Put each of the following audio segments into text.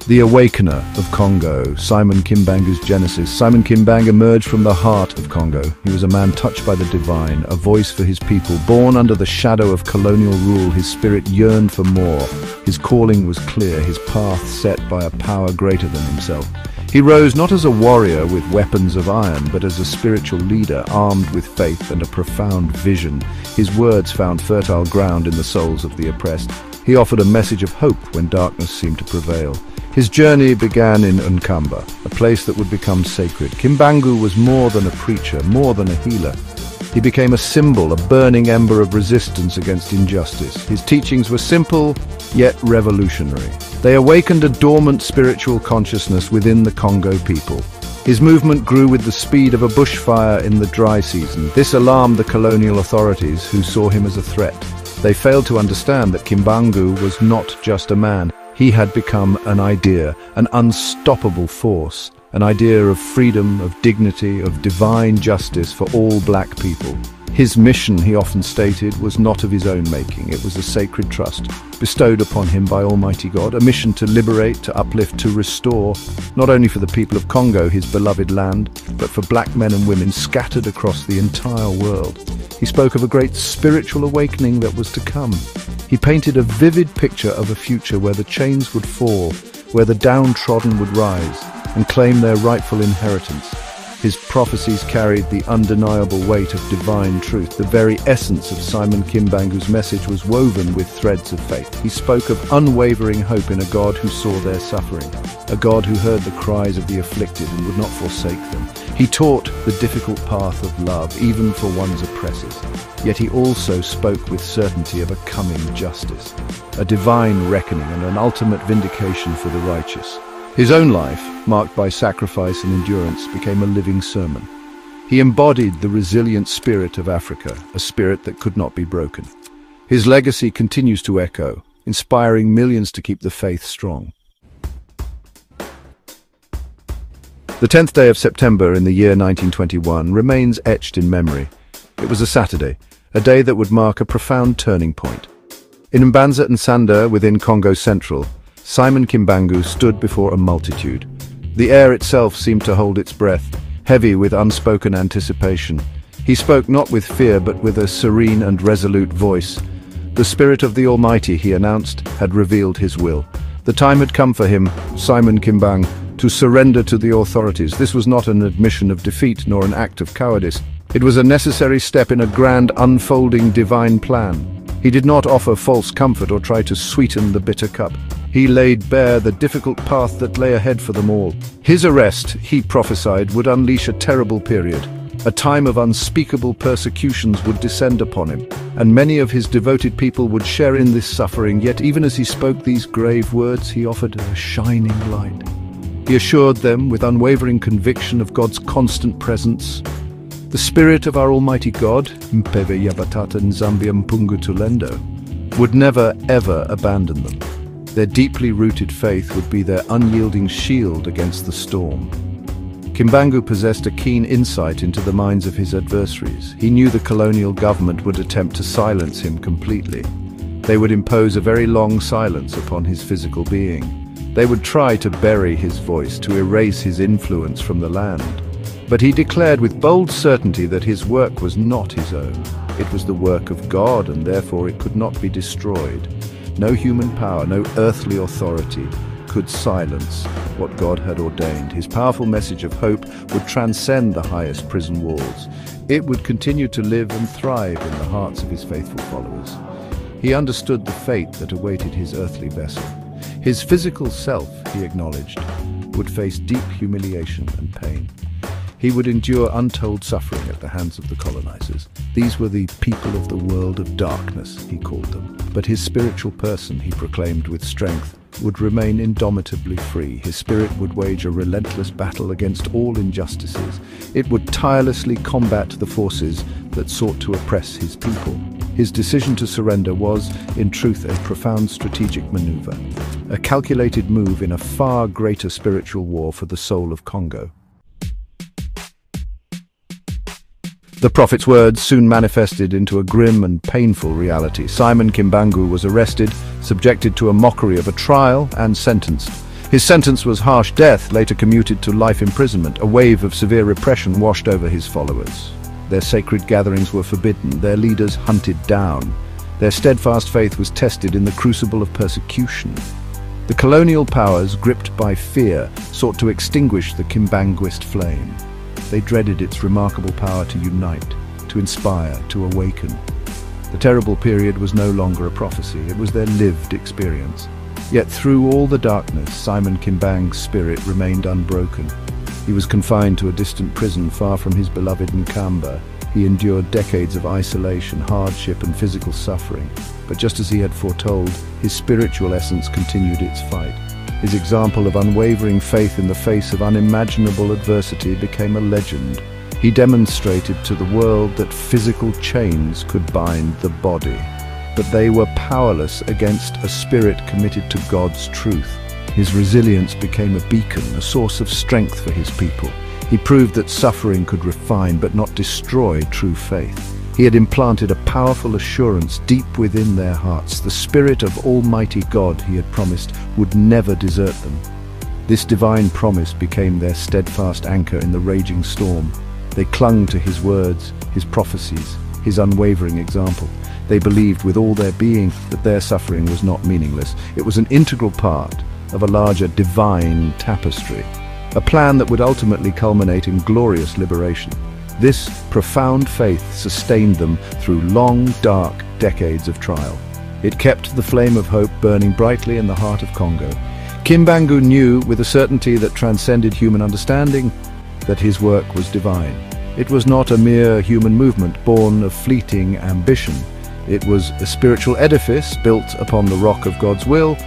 The Awakener of Congo, Simon Kimbangu's genesis. Simon Kimbangu emerged from the heart of Congo. He was a man touched by the divine, a voice for his people. Born under the shadow of colonial rule, his spirit yearned for more. His calling was clear, his path set by a power greater than himself. He rose not as a warrior with weapons of iron, but as a spiritual leader, armed with faith and a profound vision. His words found fertile ground in the souls of the oppressed. He offered a message of hope when darkness seemed to prevail. His journey began in Nkamba, a place that would become sacred. Kimbangu was more than a preacher, more than a healer. He became a symbol, a burning ember of resistance against injustice. His teachings were simple, yet revolutionary. They awakened a dormant spiritual consciousness within the Congo people. His movement grew with the speed of a bushfire in the dry season. This alarmed the colonial authorities, who saw him as a threat. They failed to understand that Kimbangu was not just a man. He had become an idea, an unstoppable force, an idea of freedom, of dignity, of divine justice for all black people. His mission, he often stated, was not of his own making. It was a sacred trust bestowed upon him by Almighty God, a mission to liberate, to uplift, to restore, not only for the people of Congo, his beloved land, but for black men and women scattered across the entire world. He spoke of a great spiritual awakening that was to come. He painted a vivid picture of a future where the chains would fall, where the downtrodden would rise and claim their rightful inheritance. His prophecies carried the undeniable weight of divine truth. The very essence of Simon Kimbangu's message was woven with threads of faith. He spoke of unwavering hope in a God who saw their suffering, a God who heard the cries of the afflicted and would not forsake them. He taught the difficult path of love, even for one's oppressors. Yet he also spoke with certainty of a coming justice, a divine reckoning and an ultimate vindication for the righteous. His own life, marked by sacrifice and endurance, became a living sermon. He embodied the resilient spirit of Africa, a spirit that could not be broken. His legacy continues to echo, inspiring millions to keep the faith strong. The 10th day of September in the year 1921 remains etched in memory. It was a Saturday, a day that would mark a profound turning point. In Mbanza and Sanda, within Congo Central, Simon Kimbangu stood before a multitude. The air itself seemed to hold its breath, heavy with unspoken anticipation. He spoke not with fear, but with a serene and resolute voice. The Spirit of the Almighty, he announced, had revealed his will. The time had come for him, Simon Kimbangu, to surrender to the authorities. This was not an admission of defeat nor an act of cowardice. It was a necessary step in a grand unfolding divine plan. He did not offer false comfort or try to sweeten the bitter cup. He laid bare the difficult path that lay ahead for them all. His arrest, he prophesied, would unleash a terrible period. A time of unspeakable persecutions would descend upon him, and many of his devoted people would share in this suffering. Yet even as he spoke these grave words, he offered a shining light. He assured them with unwavering conviction of God's constant presence. The Spirit of our Almighty God, Mpeve Yabatata Nzambia Mpungu Tulendo, would never ever abandon them. Their deeply rooted faith would be their unyielding shield against the storm. Kimbangu possessed a keen insight into the minds of his adversaries. He knew the colonial government would attempt to silence him completely. They would impose a very long silence upon his physical being. They would try to bury his voice, to erase his influence from the land. But he declared with bold certainty that his work was not his own. It was the work of God, and therefore it could not be destroyed. No human power, no earthly authority could silence what God had ordained. His powerful message of hope would transcend the highest prison walls. It would continue to live and thrive in the hearts of his faithful followers. He understood the fate that awaited his earthly vessel. His physical self, he acknowledged, would face deep humiliation and pain. He would endure untold suffering at the hands of the colonizers. These were the people of the world of darkness, he called them. But his spiritual person, he proclaimed with strength, would remain indomitably free. His spirit would wage a relentless battle against all injustices. It would tirelessly combat the forces that sought to oppress his people. His decision to surrender was, in truth, a profound strategic maneuver, a calculated move in a far greater spiritual war for the soul of Congo. The prophet's words soon manifested into a grim and painful reality. Simon Kimbangu was arrested, subjected to a mockery of a trial, and sentenced. His sentence was harsh death, later commuted to life imprisonment. A wave of severe repression washed over his followers. Their sacred gatherings were forbidden, their leaders hunted down. Their steadfast faith was tested in the crucible of persecution. The colonial powers, gripped by fear, sought to extinguish the Kimbanguist flame. They dreaded its remarkable power to unite, to inspire, to awaken. The terrible period was no longer a prophecy, it was their lived experience. Yet through all the darkness, Simon Kimbangu's spirit remained unbroken. He was confined to a distant prison far from his beloved Nkamba. He endured decades of isolation, hardship and physical suffering. But just as he had foretold, his spiritual essence continued its fight. His example of unwavering faith in the face of unimaginable adversity became a legend. He demonstrated to the world that physical chains could bind the body, but they were powerless against a spirit committed to God's truth. His resilience became a beacon, a source of strength for his people. He proved that suffering could refine but not destroy true faith. He had implanted a powerful assurance deep within their hearts. The Spirit of Almighty God, he had promised, would never desert them. This divine promise became their steadfast anchor in the raging storm. They clung to his words, his prophecies, his unwavering example. They believed with all their being that their suffering was not meaningless. It was an integral part of a larger divine tapestry, a plan that would ultimately culminate in glorious liberation. This profound faith sustained them through long, dark decades of trial. It kept the flame of hope burning brightly in the heart of Congo. Kimbangu knew with a certainty that transcended human understanding that his work was divine. It was not a mere human movement born of fleeting ambition. It was a spiritual edifice built upon the rock of God's will.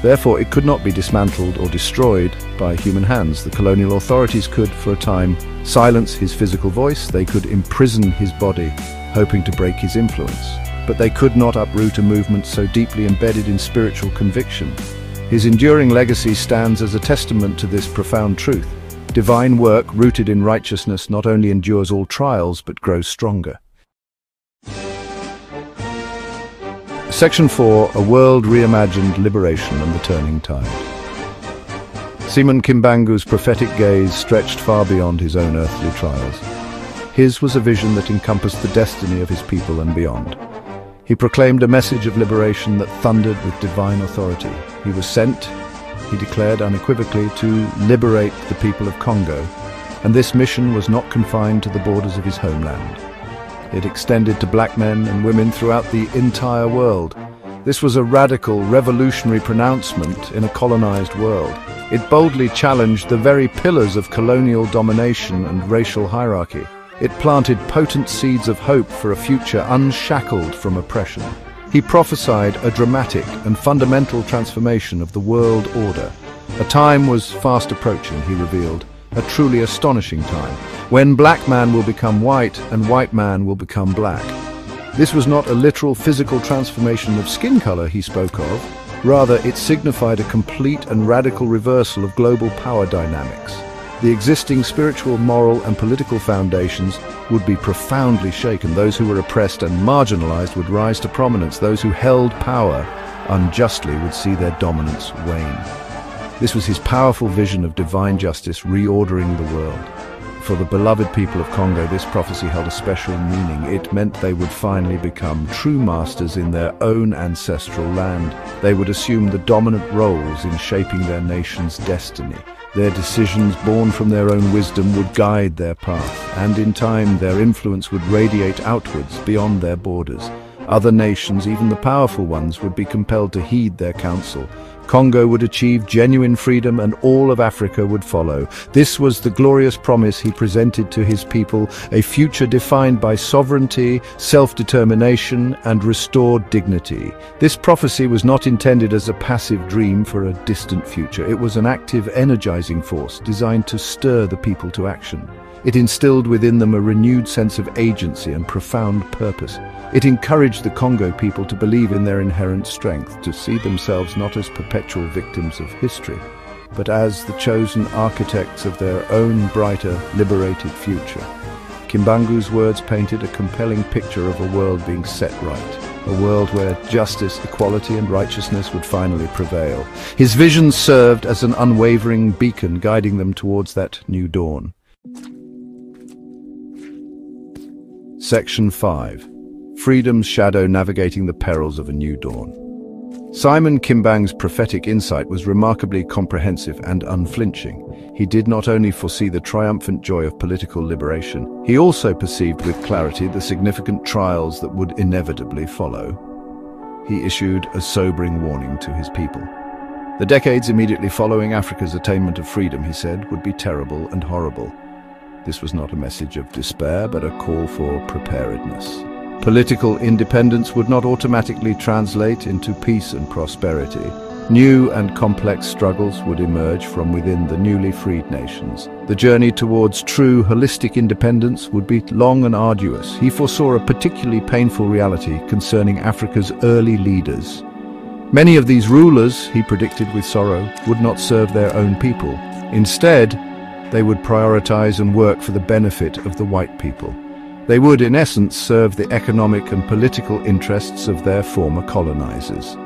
Therefore, it could not be dismantled or destroyed by human hands. The colonial authorities could, for a time, silence his physical voice. They could imprison his body, hoping to break his influence. But they could not uproot a movement so deeply embedded in spiritual conviction. His enduring legacy stands as a testament to this profound truth. Divine work rooted in righteousness not only endures all trials, but grows stronger. Section 4, A World Reimagined Liberation and the Turning Tide. Simon Kimbangu's prophetic gaze stretched far beyond his own earthly trials. His was a vision that encompassed the destiny of his people and beyond. He proclaimed a message of liberation that thundered with divine authority. He was sent, he declared unequivocally, to liberate the people of Congo, and this mission was not confined to the borders of his homeland. It extended to black men and women throughout the entire world. This was a radical, revolutionary pronouncement in a colonized world. It boldly challenged the very pillars of colonial domination and racial hierarchy. It planted potent seeds of hope for a future unshackled from oppression. He prophesied a dramatic and fundamental transformation of the world order. A time was fast approaching, he revealed, a truly astonishing time, when black man will become white and white man will become black. This was not a literal physical transformation of skin color he spoke of. Rather, it signified a complete and radical reversal of global power dynamics. The existing spiritual, moral and political foundations would be profoundly shaken. Those who were oppressed and marginalized would rise to prominence. Those who held power unjustly would see their dominance wane. This was his powerful vision of divine justice reordering the world. For the beloved people of Congo, this prophecy held a special meaning. It meant they would finally become true masters in their own ancestral land. They would assume the dominant roles in shaping their nation's destiny. Their decisions, born from their own wisdom, would guide their path, and in time their influence would radiate outwards beyond their borders. Other nations, even the powerful ones, would be compelled to heed their counsel. Congo would achieve genuine freedom and all of Africa would follow. This was the glorious promise he presented to his people, a future defined by sovereignty, self-determination, and restored dignity. This prophecy was not intended as a passive dream for a distant future. It was an active, energizing force designed to stir the people to action. It instilled within them a renewed sense of agency and profound purpose. It encouraged the Congo people to believe in their inherent strength, to see themselves not as perpetual victims of history, but as the chosen architects of their own brighter, liberated future. Kimbangu's words painted a compelling picture of a world being set right, a world where justice, equality and righteousness would finally prevail. His vision served as an unwavering beacon guiding them towards that new dawn. Section 5. Freedom's Shadow Navigating the Perils of a New Dawn. Simon Kimbangu's prophetic insight was remarkably comprehensive and unflinching. He did not only foresee the triumphant joy of political liberation, he also perceived with clarity the significant trials that would inevitably follow. He issued a sobering warning to his people. The decades immediately following Africa's attainment of freedom, he said, would be terrible and horrible. This was not a message of despair, but a call for preparedness. Political independence would not automatically translate into peace and prosperity. New and complex struggles would emerge from within the newly freed nations. The journey towards true, holistic independence would be long and arduous. He foresaw a particularly painful reality concerning Africa's early leaders. Many of these rulers, he predicted with sorrow, would not serve their own people. Instead, they would prioritize and work for the benefit of the white people. They would, in essence, serve the economic and political interests of their former colonizers.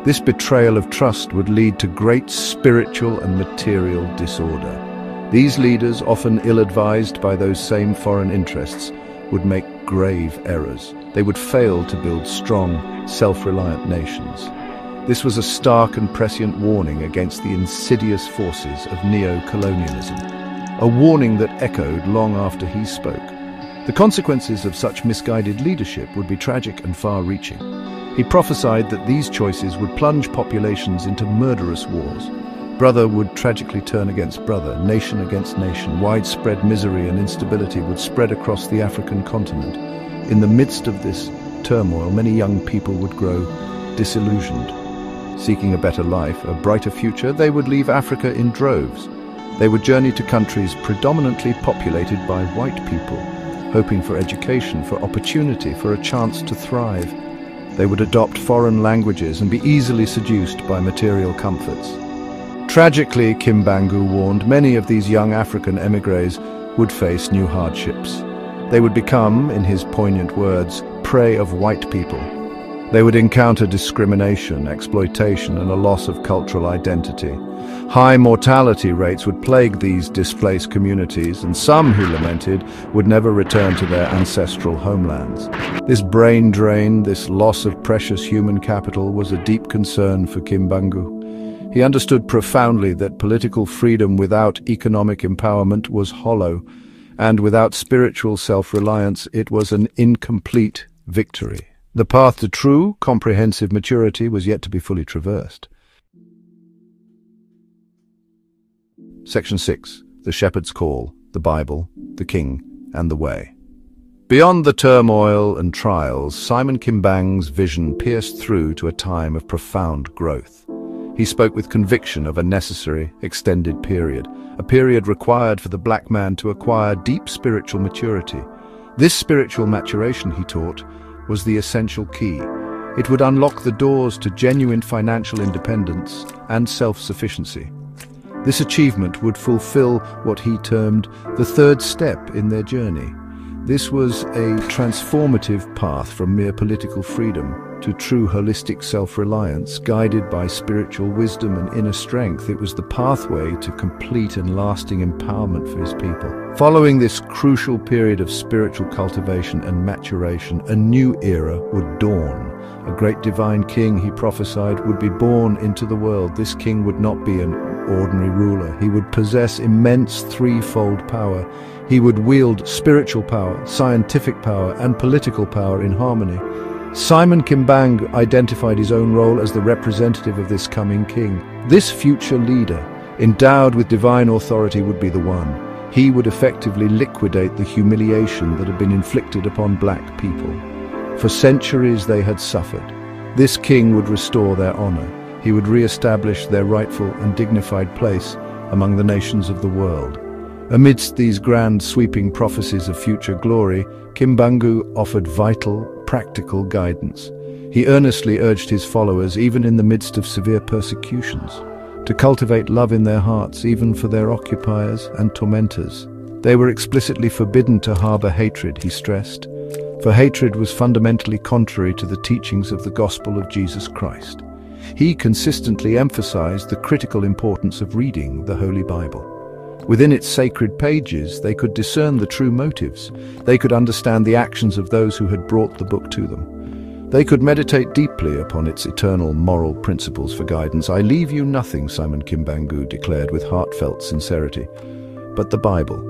This betrayal of trust would lead to great spiritual and material disorder. These leaders, often ill-advised by those same foreign interests, would make grave errors. They would fail to build strong, self-reliant nations. This was a stark and prescient warning against the insidious forces of neo-colonialism, a warning that echoed long after he spoke. The consequences of such misguided leadership would be tragic and far-reaching. He prophesied that these choices would plunge populations into murderous wars. Brother would tragically turn against brother, nation against nation. Widespread misery and instability would spread across the African continent. In the midst of this turmoil, many young people would grow disillusioned. Seeking a better life, a brighter future, they would leave Africa in droves. They would journey to countries predominantly populated by white people, hoping for education, for opportunity, for a chance to thrive. They would adopt foreign languages and be easily seduced by material comforts. Tragically, Kimbangu warned, many of these young African émigrés would face new hardships. They would become, in his poignant words, prey of white people. They would encounter discrimination, exploitation, and a loss of cultural identity. High mortality rates would plague these displaced communities, and some, he lamented, would never return to their ancestral homelands. This brain drain, this loss of precious human capital, was a deep concern for Kimbangu. He understood profoundly that political freedom without economic empowerment was hollow, and without spiritual self-reliance it was an incomplete victory. The path to true, comprehensive maturity was yet to be fully traversed. Section 6. The Shepherd's Call, the Bible, the King, and the Way. Beyond the turmoil and trials, Simon Kimbangu's vision pierced through to a time of profound growth. He spoke with conviction of a necessary, extended period, a period required for the black man to acquire deep spiritual maturity. This spiritual maturation, he taught, was the essential key. It would unlock the doors to genuine financial independence and self-sufficiency. This achievement would fulfill what he termed the third step in their journey. This was a transformative path from mere political freedom to true holistic self-reliance, guided by spiritual wisdom and inner strength. It was the pathway to complete and lasting empowerment for his people. Following this crucial period of spiritual cultivation and maturation, a new era would dawn. A great divine king, he prophesied, would be born into the world. This king would not be an ordinary ruler. He would possess immense threefold power. He would wield spiritual power, scientific power, and political power in harmony. Simon Kimbangu identified his own role as the representative of this coming king. This future leader, endowed with divine authority, would be the one. He would effectively liquidate the humiliation that had been inflicted upon black people. For centuries they had suffered. This king would restore their honor. He would re-establish their rightful and dignified place among the nations of the world. Amidst these grand sweeping prophecies of future glory, Kimbangu offered vital, practical guidance. He earnestly urged his followers, even in the midst of severe persecutions, to cultivate love in their hearts, even for their occupiers and tormentors. They were explicitly forbidden to harbor hatred, he stressed, for hatred was fundamentally contrary to the teachings of the gospel of Jesus Christ. He consistently emphasized the critical importance of reading the Holy Bible. Within its sacred pages, they could discern the true motives. They could understand the actions of those who had brought the book to them. They could meditate deeply upon its eternal moral principles for guidance. "I leave you nothing," Simon Kimbangu declared with heartfelt sincerity, "but the Bible.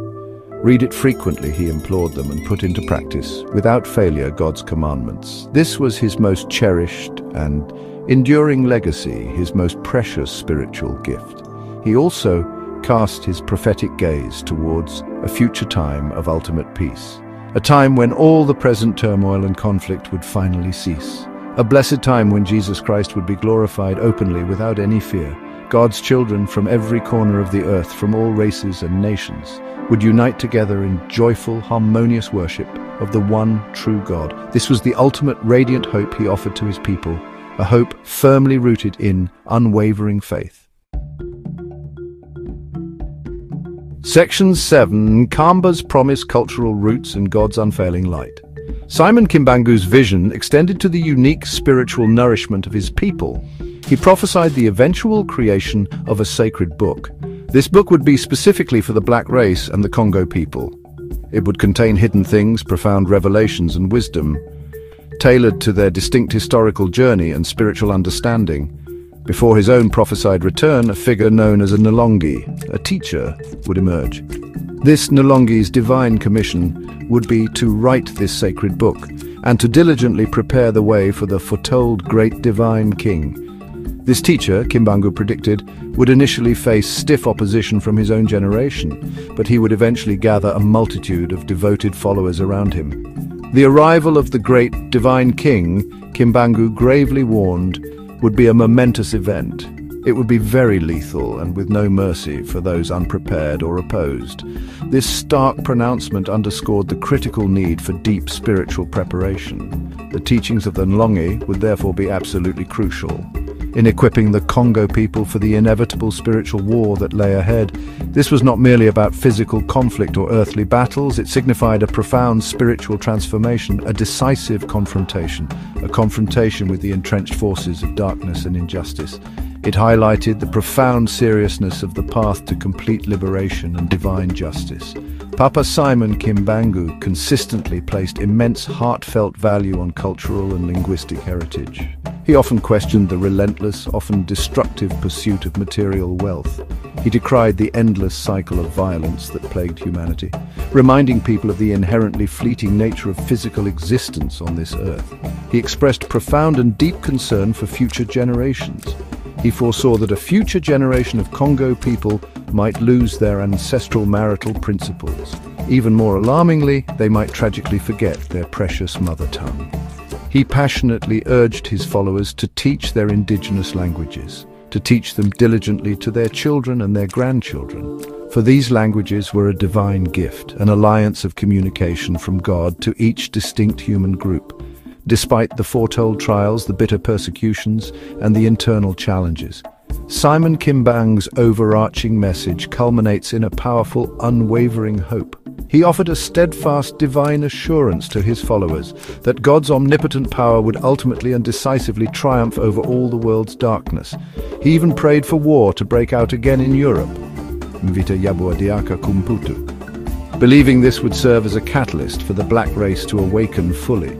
Read it frequently," he implored them, "and put into practice, without failure, God's commandments." This was his most cherished and enduring legacy, his most precious spiritual gift. He also cast his prophetic gaze towards a future time of ultimate peace, a time when all the present turmoil and conflict would finally cease, a blessed time when Jesus Christ would be glorified openly without any fear. God's children from every corner of the earth, from all races and nations, would unite together in joyful, harmonious worship of the one true God. This was the ultimate radiant hope he offered to his people, a hope firmly rooted in unwavering faith. Section 7. Kamba's Promise, Cultural Roots and God's Unfailing Light. Simon Kimbangu's vision extended to the unique spiritual nourishment of his people. He prophesied the eventual creation of a sacred book. This book would be specifically for the black race and the Congo people. It would contain hidden things, profound revelations and wisdom, tailored to their distinct historical journey and spiritual understanding. Before his own prophesied return, a figure known as a Nalongi, a teacher, would emerge. This Nalongi's divine commission would be to write this sacred book and to diligently prepare the way for the foretold great divine king. This teacher, Kimbangu predicted, would initially face stiff opposition from his own generation, but he would eventually gather a multitude of devoted followers around him. The arrival of the great divine king, Kimbangu gravely warned, would be a momentous event. It would be very lethal and with no mercy for those unprepared or opposed. This stark pronouncement underscored the critical need for deep spiritual preparation. The teachings of the Nlongi would therefore be absolutely crucial in equipping the Congo people for the inevitable spiritual war that lay ahead. This was not merely about physical conflict or earthly battles. It signified a profound spiritual transformation, a decisive confrontation, a confrontation with the entrenched forces of darkness and injustice. It highlighted the profound seriousness of the path to complete liberation and divine justice. Papa Simon Kimbangu consistently placed immense heartfelt value on cultural and linguistic heritage. He often questioned the relentless, often destructive pursuit of material wealth. He decried the endless cycle of violence that plagued humanity, reminding people of the inherently fleeting nature of physical existence on this earth. He expressed profound and deep concern for future generations. He foresaw that a future generation of Congo people might lose their ancestral marital principles. Even more alarmingly, they might tragically forget their precious mother tongue. He passionately urged his followers to teach their indigenous languages, to teach them diligently to their children and their grandchildren. For these languages were a divine gift, an alliance of communication from God to each distinct human group. Despite the foretold trials, the bitter persecutions, and the internal challenges, Simon Kimbangu's overarching message culminates in a powerful, unwavering hope. He offered a steadfast divine assurance to his followers that God's omnipotent power would ultimately and decisively triumph over all the world's darkness. He even prayed for war to break out again in Europe, Mvita Yabuadiaka Kumputu, believing this would serve as a catalyst for the black race to awaken fully,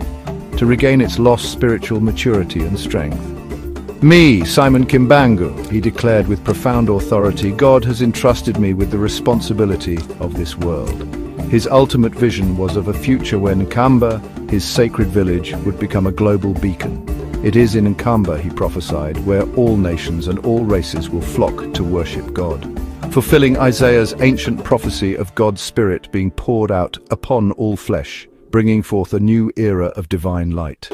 to regain its lost spiritual maturity and strength. "Me, Simon Kimbangu," he declared with profound authority, "God has entrusted me with the responsibility of this world." His ultimate vision was of a future where Nkamba, his sacred village, would become a global beacon. It is in Nkamba, he prophesied, where all nations and all races will flock to worship God, fulfilling Isaiah's ancient prophecy of God's Spirit being poured out upon all flesh, bringing forth a new era of divine light.